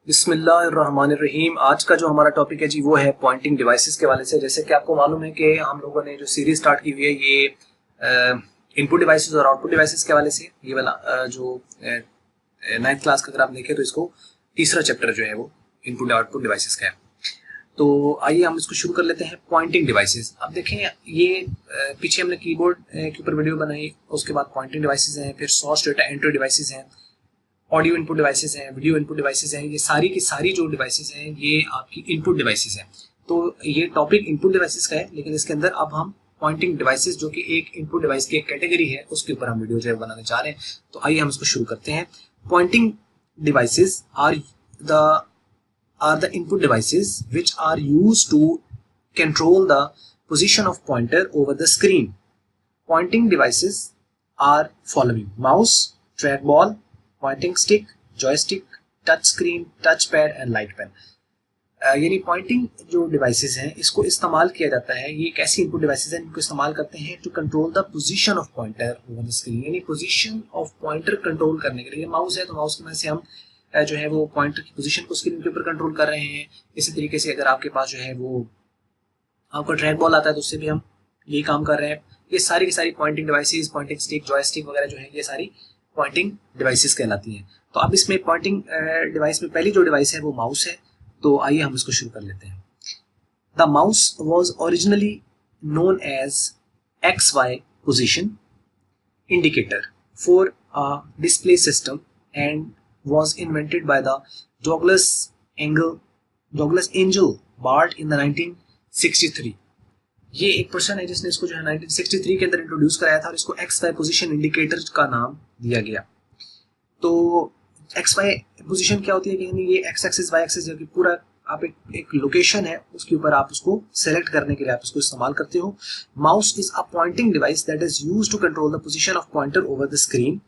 बिस्मिल्लाहिर्रहमानिर्रहीम। आज का जो हमारा टॉपिक है जी वो है पॉइंटिंग डिवाइसेस के वाले से। जैसे कि आपको मालूम है कि हम लोगों ने जो सीरीज स्टार्ट की हुई है ये इनपुट डिवाइसेस और आउटपुट डिवाइसेस के वाले से। ये वाला जो नाइन्थ क्लास का अगर आप देखें तो इसको तीसरा चैप्टर जो है वो इनपुट आउटपुट डिवाइसेस का है। तो आइए हम इसको शुरू कर लेते हैं। पॉइंटिंग डिवाइसेस, अब देखें ये पीछे हमने कीबोर्ड के ऊपर वीडियो बनाई, उसके बाद पॉइंटिंग डिवाइसेस हैं, फिर सोर्स डेटा एंट्री डिवाइसेस हैं, ऑडियो इनपुट डिवाइसेस हैं, वीडियो इनपुट डिवाइसेस हैं। ये सारी की सारी जो डिवाइसेस हैं ये आपकी इनपुट डिवाइसेस हैं। तो ये टॉपिक इनपुट डिवाइसेस का है, लेकिन इसके अंदर अब हम पॉइंटिंग डिवाइसेस जो कि एक इनपुट डिवाइस की एक कैटेगरी है उसके ऊपर हम वीडियो जो है बनाने जा रहे हैं। तो आइए हम इसको शुरू करते हैं। Pointing devices are the input devices which are used to control the position of pointer over the screen. Pointing devices are following: mouse, trackball, pointing stick, joystick, touch screen, touchpad and light pen. यानी Poynting जो devices हैं इसको इस्तेमाल किया जाता है। ये एक ऐसी इनपुट डिवाइसेस हैं इनको इस्तेमाल करते हैं to control the position of pointer over the screen. यानी पोजीशन ऑफ पॉइंटर कंट्रोल करने के लिए माउस है तो माउस की मदद से हम जो है वो पॉइंटर की पोजीशन को स्क्रीन के ऊपर कंट्रोल कर रहे हैं। इसी तरीके से अगर आपके पास जो है वो आपका ट्रैक बॉल आता है तो उससे भी हम यही काम कर रहे हैं। ये सारी की सारी pointing devices, pointing stick, joystick वगैरह जो है ये सारी पॉइंटिंग डिवाइसेस कहलाती हैं। तो अब इसमें पॉइंटिंग डिवाइस में पहली जो डिवाइस है वो माउस है। तो आइए हम इसको शुरू कर लेते हैं। The mouse was originally known as XY position indicator for a display system and was invented by the Douglas Angel Bart in the 1963। ये एक पर्सन है जिसने इसको जो है 1963 के अंदर इंट्रोड्यूस कराया था और इसको XY पोजीशन इंडिकेटर का नाम दिया गया। तो XY पोजीशन क्या होती है कि ये X एक्सिस Y एक्सिस जो कि पूरा आप एक लोकेशन है उसके ऊपर आप उसको सेलेक्ट करने के लिए आप उसको इस्तेमाल करते हो। Mouse is a pointing device that is used to control the position of pointer over the screen.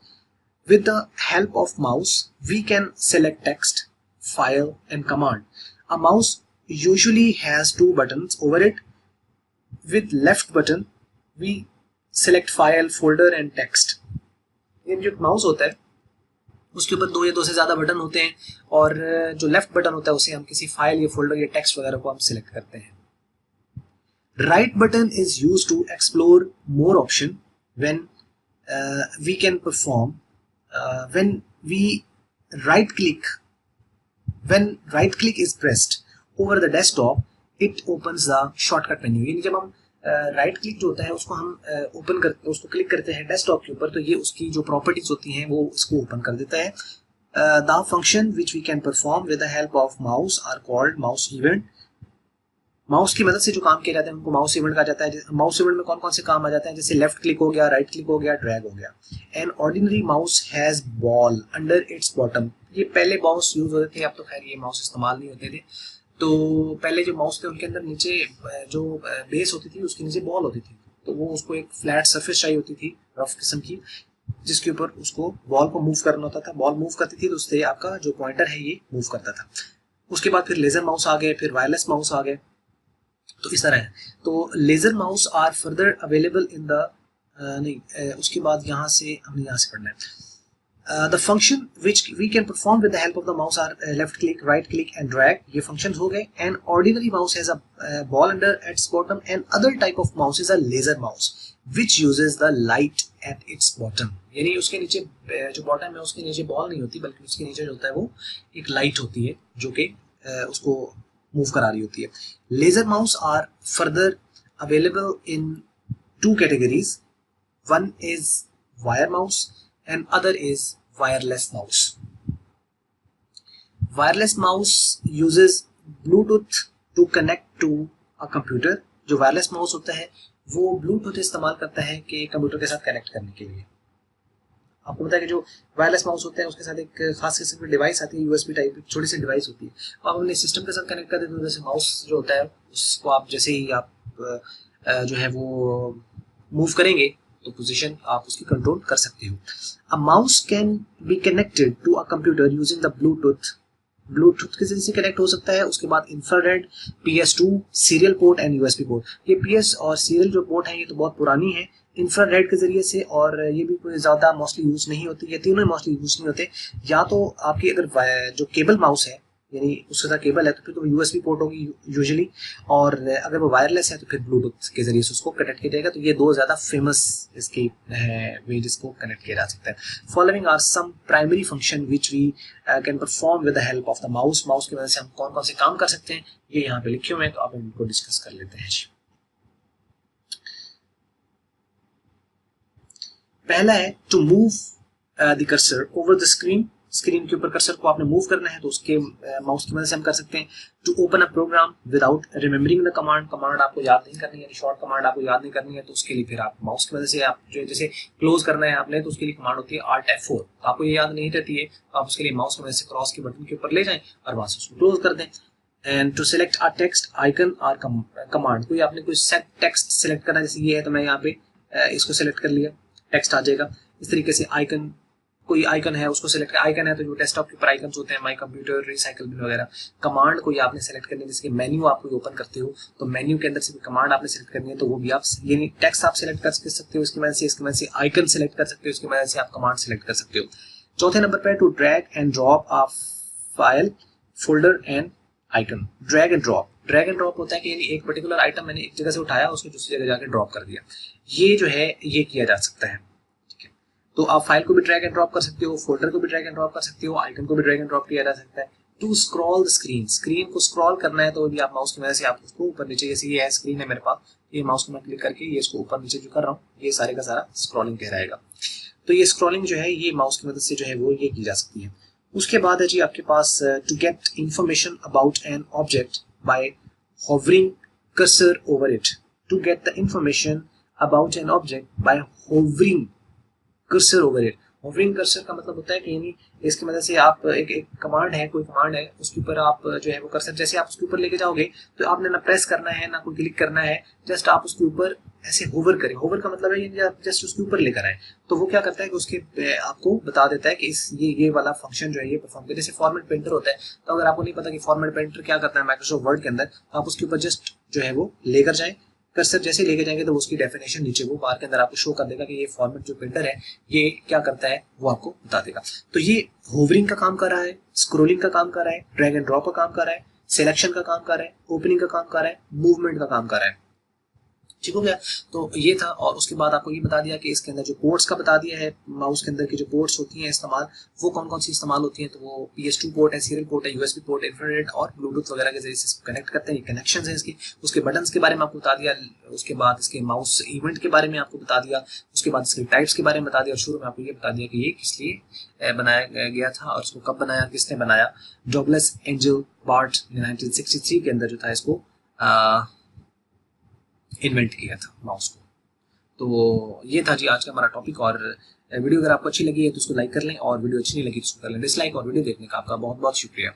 With the help of mouse, we can select text, file and command. A mouse usually has two buttons over it. With left button, we select file, folder and text. ये जो mouse होता है उसके ऊपर दो या दो से ज़्यादा बटन होते हैं और जो लेफ्ट बटन होता है उसे हम किसी फाइल या फोल्डर या टेक्स्ट वगैरह को हम सिलेक्ट करते हैं। Right button is use to explore more option when we can perform when right click is pressed over the desktop, it opens the shortcut menu। यानी जब हम राइट क्लिक जो होता है उसको हम ओपन करते हैं, उसको क्लिक करते हैं डेस्कटॉप के ऊपर, तो ये उसकी जो प्रॉपर्टीज होती हैं वो इसको ओपन कर देता है। The function which we can perform with the help of mouse are called mouse event। Mouse की मदद से जो काम किए जाते हैं उनको माउस इवेंट कहा जाता है। माउस इवेंट में कौन कौन से काम आ जाते हैं, जैसे लेफ्ट क्लिक हो गया, राइट क्लिक हो गया, ड्रैग हो गया। An ordinary mouse has ball under its bottom. ये पहले माउस यूज होते थे, अब तो खैर ये माउस इस्तेमाल नहीं होते थे। तो पहले जो माउस थे उनके अंदर नीचे जो बेस होती थी उसके नीचे बॉल होती थी, तो वो उसको एक फ्लैट सरफेस चाहिए होती थी रफ किस्म की, जिसके ऊपर उसको बॉल को मूव करना होता था। बॉल मूव करती थी तो उससे आपका जो पॉइंटर है ये मूव करता था। उसके बाद फिर लेजर माउस आ गए, फिर वायरलेस माउस आ गए। तो इस तरह है। तो laser mouse are further available in the उसके बाद यहाँ से हमने यहाँ से पढ़ना है। The function which we can perform with the help of the mouse are left click, right click and drag. ये फंक्शंस हो गए। And ordinary mouse has a ball under its bottom and other type of mouse is a laser mouse which uses the light at its bottom. यानी उसके नीचे जो bottom है उसके नीचे बॉल नहीं होती, बल्कि उसके नीचे जो होता है वो एक लाइट होती है जो कि उसको मूव करा रही होती है। Laser mouse are further available in two categories. One is wire mouse and other is wireless mouse. Wireless mouse uses Bluetooth to connect to a computer. जो वायरलेस माउस होता है वो ब्लूटूथ इस्तेमाल करता है कि कंप्यूटर के साथ कनेक्ट करने के लिए। आपको पता है कि जो वायरलेस माउस होते हैं उसके साथ एक खास किस्म की डिवाइस आती है, यूएसबी टाइप एक छोटी सी डिवाइस होती है। आप अपने सिस्टम के साथ कनेक्ट कर देते हो, जैसे माउस जो होता है उसको आप जैसे ही आप जो है वो मूव करेंगे तो पोजीशन आप उसकी कंट्रोल कर सकते हो। A mouse can be connected to a computer using the Bluetooth. Bluetooth के जरिए से कनेक्ट हो सकता है। उसके बाद infrared, PS2, serial port and USB port. ये PS और सीरियल जो पोर्ट है ये तो बहुत पुरानी है। इंफ्रारेड के जरिए से, और ये भी कोई ज़्यादा मोस्टली यूज़ नहीं होती, ये तीनों मोस्टली यूज़ नहीं होते। या तो आपकी अगर जो केबल माउस है यानी उसके साथ केबल है तो फिर तो यूएसबी पोर्ट होगी यूजुअली, और अगर वो वायरलेस है तो फिर ब्लूटूथ के जरिए से उसको कनेक्ट किया जाएगा। तो ये दो ज़्यादा फेमस इसके वे जिसको कनेक्ट किया जा सकता है। Following are some primary function which we can perform with the help of the mouse. Mouse की वजह से हम कौन कौन से काम कर सकते हैं ये यहाँ पे लिखे हुए हैं, तो आप इनको डिस्कस कर लेते हैं जी। पहला है to move the cursor over the screen. Screen के ऊपर कर्सर को आपने मूव करना है तो उसके माउस की मदद से हम कर सकते हैं। To open a program without remembering the command. Command आपको याद नहीं करनी है, शॉर्ट कमांड आपको याद नहीं करनी है, तो उसके लिए फिर आप माउस की मदद से आप जो जैसे क्लोज करना है आपने तो उसके लिए कमांड होती है Alt F4। तो आपको ये याद नहीं रहती है तो आप उसके लिए माउस की मदद से क्रॉस के बटन के ऊपर ले जाएं और वहां से उसको क्लोज कर दें। And to select a text icon और कमांड, कोई आपने कोई सेट टेक्स्ट सिलेक्ट करना है, जैसे ये है तो मैं यहाँ पे इसको सिलेक्ट कर लिया, टेक्स्ट आ जाएगा। इस तरीके से आइकन, कोई आइकन है उसको सिलेक्ट, आइकन है तो जो डेस्कटॉप के ऊपर आइकन्स होते हैं, माई कंप्यूटर, रिसाइकल बिन वगैरह। कमांड कोई आपने सेलेक्ट करनी है, जैसे कि मेन्यू आप कोई ओपन करते हो तो मेन्यू के अंदर से कमांड आपने सेलेक्ट करनी है तो वो भी आप यानी टेक्स्ट आप सेलेक्ट कर सकते हो इसकी मदद से आइकन सेलेक्ट कर सकते हो, इसकी मदद से आप कमांड सेलेक्ट कर सकते हो। चौथे नंबर पर to drag and drop a file, folder and icon. Drag and drop, drag and drop होता है कि यानी एक पर्टिकुलर आइटम मैंने एक जगह से उठाया उसको दूसरी जगह जाकर ड्रॉप कर दिया, ये जो है ये किया जा सकता है। तो आप फाइल को भी ड्रैग एंड ड्रॉप कर सकते हो, फोल्डर को भी ड्रैग एंड ड्रॉप कर सकते हो, आइकन को भी ड्रैग एंड ड्रॉप किया जा सकता है। To scroll the screen, screen को स्क्रॉल करना है तो भी आप माउस की मदद से आप उसको ऊपर नीचे, जैसे ये है स्क्रीन है मेरे पास, ये माउस को मैं क्लिक करके ये इसको ऊपर नीचे जो कर रहा हूँ ये सारे का सारा स्क्रॉलिंग कहलाएगा। तो ये स्क्रॉलिंग जो है ये माउस की मदद से जो है वो ये की जा सकती है। उसके बाद है जी आपके पास to get information about an object by hovering cursor over it. To get the information about an object by hovering cursor over it. Hovering cursor का मतलब होता है कि यानी इसकी मदद से आप एक कमांड है, कोई कमांड है उसके ऊपर आप जो है वो कर्सर जैसे आप उसके ऊपर लेके जाओगे तो आपने ना प्रेस करना है ना कोई क्लिक करना है, जस्ट आप उसके ऊपर ऐसे होवर करें। होवर का मतलब है आप जस्ट उसके ऊपर लेकर आए तो वो क्या करता है कि उसके आपको बता देता है कि इस ये वाला फंक्शन जो है ये परफॉर्म करे। जैसे फॉर्मेट पेंटर होता है तो अगर आपको नहीं पता कि फॉर्मेट पेंटर क्या करता है माइक्रोसॉफ्ट वर्ड के अंदर, तो आप उसके ऊपर जस्ट जो है वो लेकर जाए, कर्सर जैसे लेके जाएंगे तो उसकी डेफिनेशन नीचे वो बार के अंदर आपको शो कर देगा कि ये फॉर्मेट जो प्रिंटर है ये क्या करता है वो आपको बता देगा। तो ये होवरिंग का काम कर रहा है, स्क्रोलिंग का काम कर रहा है, ड्रैग एंड ड्रॉप का काम कर रहा है, सिलेक्शन का काम कर रहा है, ओपनिंग का काम कर रहा है, मूवमेंट का काम कर रहा है। ठीक हो गया। तो ये था, और उसके बाद आपको ये बता दिया कि इसके अंदर जो पोर्ट्स का बता दिया है, माउस के अंदर की जो पोर्ट्स होती हैं इस्तेमाल वो कौन कौन सी इस्तेमाल होती हैं। तो वो PS2 पोर्ट है, सीरियल पोर्ट है, यूएसबी पोर्ट, इंफ्रारेड और ब्लूटूथ वगैरह के जरिए से कनेक्ट करते हैं, कनेक्शन है इसकी। उसके बटन्स के बारे में आपको बता दिया, उसके बाद इसके माउस इवेंट के बारे में आपको बता दिया, उसके बाद इसके टाइप्स के बारे में बता दिया, और शुरू में आपको ये बता दिया कि ये किस लिए बनाया गया था और इसको कब बनाया, किसने बनाया। डॉगलस एंजल बार्ट ने 1963 के अंदर जो था इसको इन्वेंट किया था माउस को। तो ये था जी आज का हमारा टॉपिक। और वीडियो अगर आपको अच्छी लगी है तो उसको लाइक कर लें, और वीडियो अच्छी नहीं लगी तो उसको कर लें डिसलाइक। और वीडियो देखने का आपका बहुत बहुत शुक्रिया।